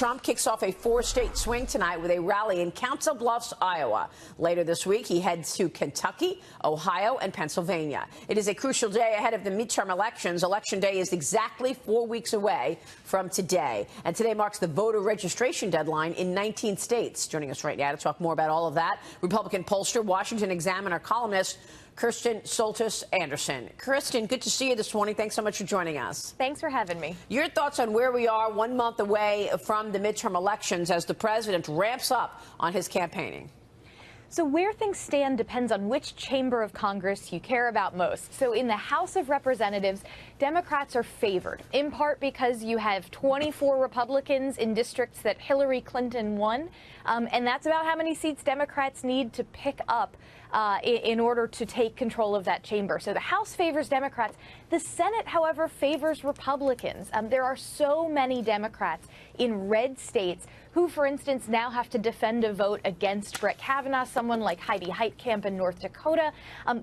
Trump kicks off a 4-state swing tonight with a rally in Council Bluffs, Iowa. Later this week, he heads to Kentucky, Ohio, and Pennsylvania. It is a crucial day ahead of the midterm elections. Election Day is exactly 4 weeks away from today. And today marks the voter registration deadline in 19 states. Joining us right now to talk more about all of that, Republican pollster, Washington Examiner columnist, Kirsten Soltis Anderson. Kirsten, good to see you this morning. Thanks so much for joining us. Thanks for having me. Your thoughts on where we are 1 month away from the midterm elections as the president ramps up on his campaigning? So where things stand depends on which chamber of Congress you care about most. So in the House of Representatives, Democrats are favored, in part because you have 24 Republicans in districts that Hillary Clinton won. And that's about how many seats Democrats need to pick up in order to take control of that chamber. So the House favors Democrats. The Senate, however, favors Republicans. There are so many Democrats in red states who, for instance, now have to defend a vote against Brett Kavanaugh, someone like Heidi Heitkamp in North Dakota.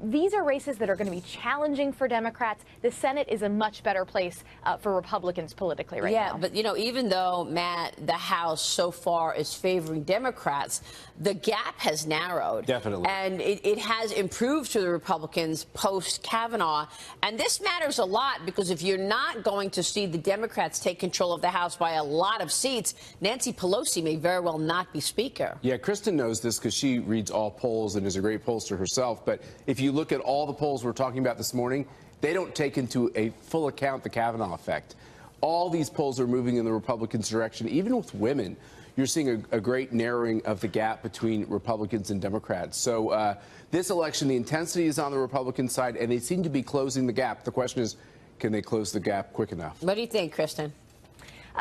These are races that are going to be challenging for Democrats. The Senate is a much better place for Republicans politically right now. Yeah, but, you know, even though, Matt, the House so far is favoring Democrats, the gap has narrowed. Definitely. And it has improved to the Republicans post-Kavanaugh. And this matters a lot because if you're not going to see the Democrats take control of the House by a lot of seats, Nancy Pelosi may very well not be Speaker. Yeah, Kristen knows this because she reads all polls and is a great pollster herself. But if you look at all the polls we're talking about this morning, they don't take into a full account the Kavanaugh effect. All these polls are moving in the Republicans' direction. Even with women, you're seeing a great narrowing of the gap between Republicans and Democrats. So this election, the intensity is on the Republican side, and they seem to be closing the gap. The question is, can they close the gap quick enough? What do you think, Kristen?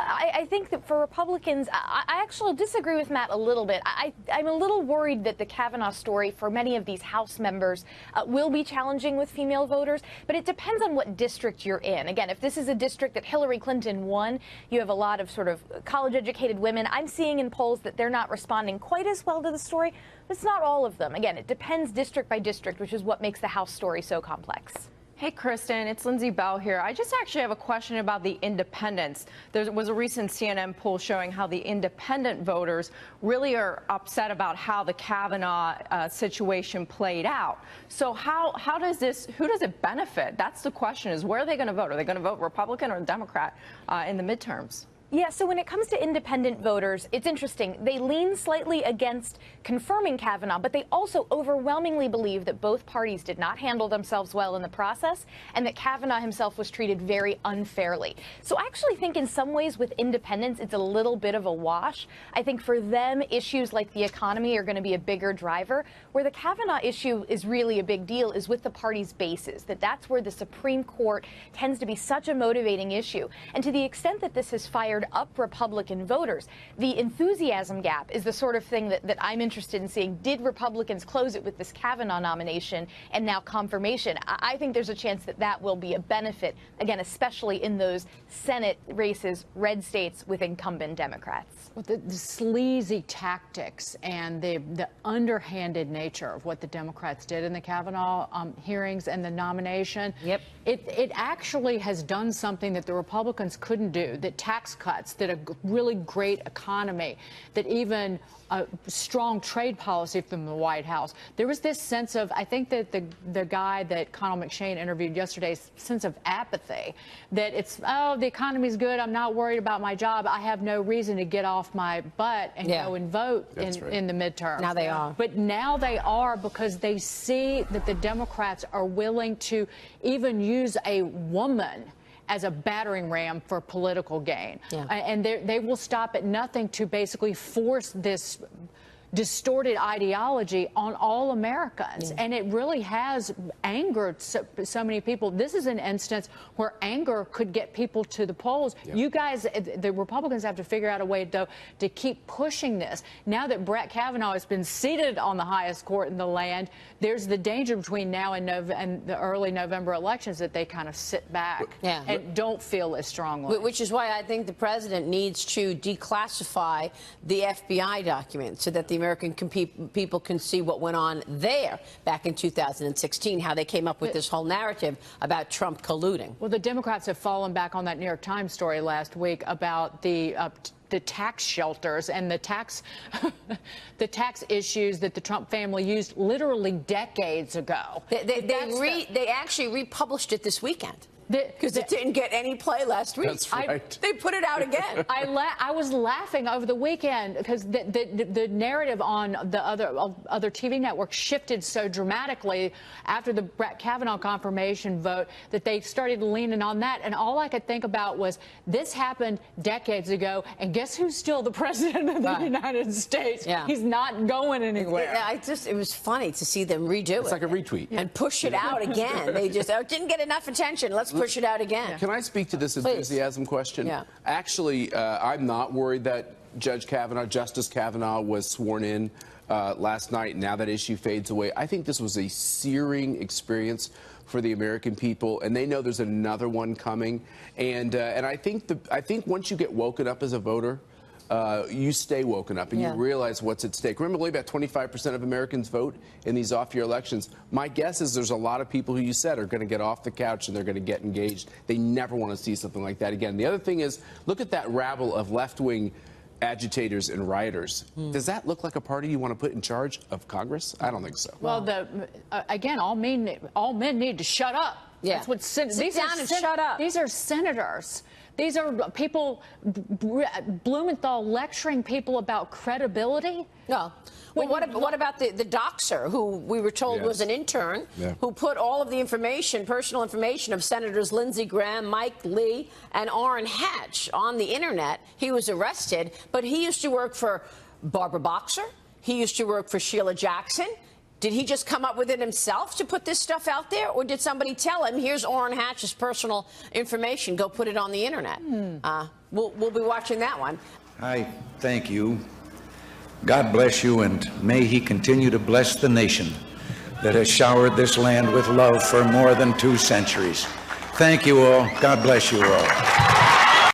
I think that for Republicans, I actually disagree with Matt a little bit. I'm a little worried that the Kavanaugh story for many of these House members will be challenging with female voters, but it depends on what district you're in. Again, if this is a district that Hillary Clinton won, you have a lot of sort of college-educated women. I'm seeing in polls that they're not responding quite as well to the story, but it's not all of them. Again, it depends district by district, which is what makes the House story so complex. Hey, Kristen, it's Lindsay Bell here. I just actually have a question about the independents. There was a recent CNN poll showing how the independent voters really are upset about how the Kavanaugh situation played out. So who does it benefit? That's the question, is where are they going to vote? Are they going to vote Republican or Democrat in the midterms? Yeah, so when it comes to independent voters, it's interesting. They lean slightly against confirming Kavanaugh, but they also overwhelmingly believe that both parties did not handle themselves well in the process and that Kavanaugh himself was treated very unfairly. So I actually think in some ways with independents, it's a little bit of a wash. I think for them, issues like the economy are going to be a bigger driver. Where the Kavanaugh issue is really a big deal is with the party's bases, that's where the Supreme Court tends to be such a motivating issue. And to the extent that this has fired up Republican voters, the enthusiasm gap is the sort of thing that I'm interested in seeing. Did Republicans close it with this Kavanaugh nomination and now confirmation? I think there's a chance that that will be a benefit, again, especially in those Senate races, red states with incumbent Democrats. Well, the sleazy tactics and the underhanded nature of what the Democrats did in the Kavanaugh hearings and the nomination, it actually has done something that the Republicans couldn't do, that tax cuts, that a really great economy, that even a strong trade policy from the White House. There was this sense of, I think that the guy that Connell McShane interviewed yesterday, sense of apathy, that it's, oh, the economy's good, I'm not worried about my job, I have no reason to get off my butt and go and vote in the midterm. Now they are. But now they are, because they see that the Democrats are willing to even use a woman as a battering ram for political gain. And they will stop at nothing to basically force this distorted ideology on all Americans. And it really has angered so many people. This is an instance where anger could get people to the polls. You guys, the Republicans, have to figure out a way, though, to keep pushing this. Now that Brett Kavanaugh has been seated on the highest court in the land, there's the danger between now and the early November elections that they kind of sit back and don't feel as strongly. Which is why I think the president needs to declassify the FBI documents so that the American people can see what went on there back in 2016, how they came up with this whole narrative about Trump colluding. Well, the Democrats have fallen back on that New York Times story last week about the tax shelters and the tax issues that the Trump family used literally decades ago. They actually republished it this weekend. Because it didn't get any play last week. That's right. They put it out again. I was laughing over the weekend because the narrative on the other TV networks shifted so dramatically after the Brett Kavanaugh confirmation vote that they started leaning on that. And all I could think about was this happened decades ago, and guess who's still the president of the United States? Yeah. He's not going anywhere. It was funny to see them redo it. It's like a retweet. And push it out again. They just didn't get enough attention. Let's push it out again. Can I speak to this enthusiasm question? Yeah. Actually, I'm not worried that Justice Kavanaugh was sworn in last night. Now that issue fades away. I think this was a searing experience for the American people, and they know there's another one coming. And I think once you get woken up as a voter, you stay woken up and you realize what's at stake. Remember, only about 25% of Americans vote in these off-year elections. My guess is there's a lot of people who you said are going to get off the couch and they're going to get engaged. They never want to see something like that again. The other thing is, look at that rabble of left-wing agitators and rioters. Does that look like a party you want to put in charge of Congress? I don't think so. Well, again, all men need to shut up. Yeah. That's what Sit down and shut up. These are senators. These are people, Blumenthal lecturing people about credibility. No. Well, what about the doxer, who we were told was an intern, who put all of the information, personal information of Senators Lindsey Graham, Mike Lee, and Orrin Hatch on the internet? He was arrested, but he used to work for Barbara Boxer. He used to work for Sheila Jackson. Did he just come up with it himself to put this stuff out there? Or did somebody tell him, here's Orrin Hatch's personal information, go put it on the internet? We'll be watching that one. I thank you. God bless you, and may he continue to bless the nation that has showered this land with love for more than 2 centuries. Thank you all. God bless you all.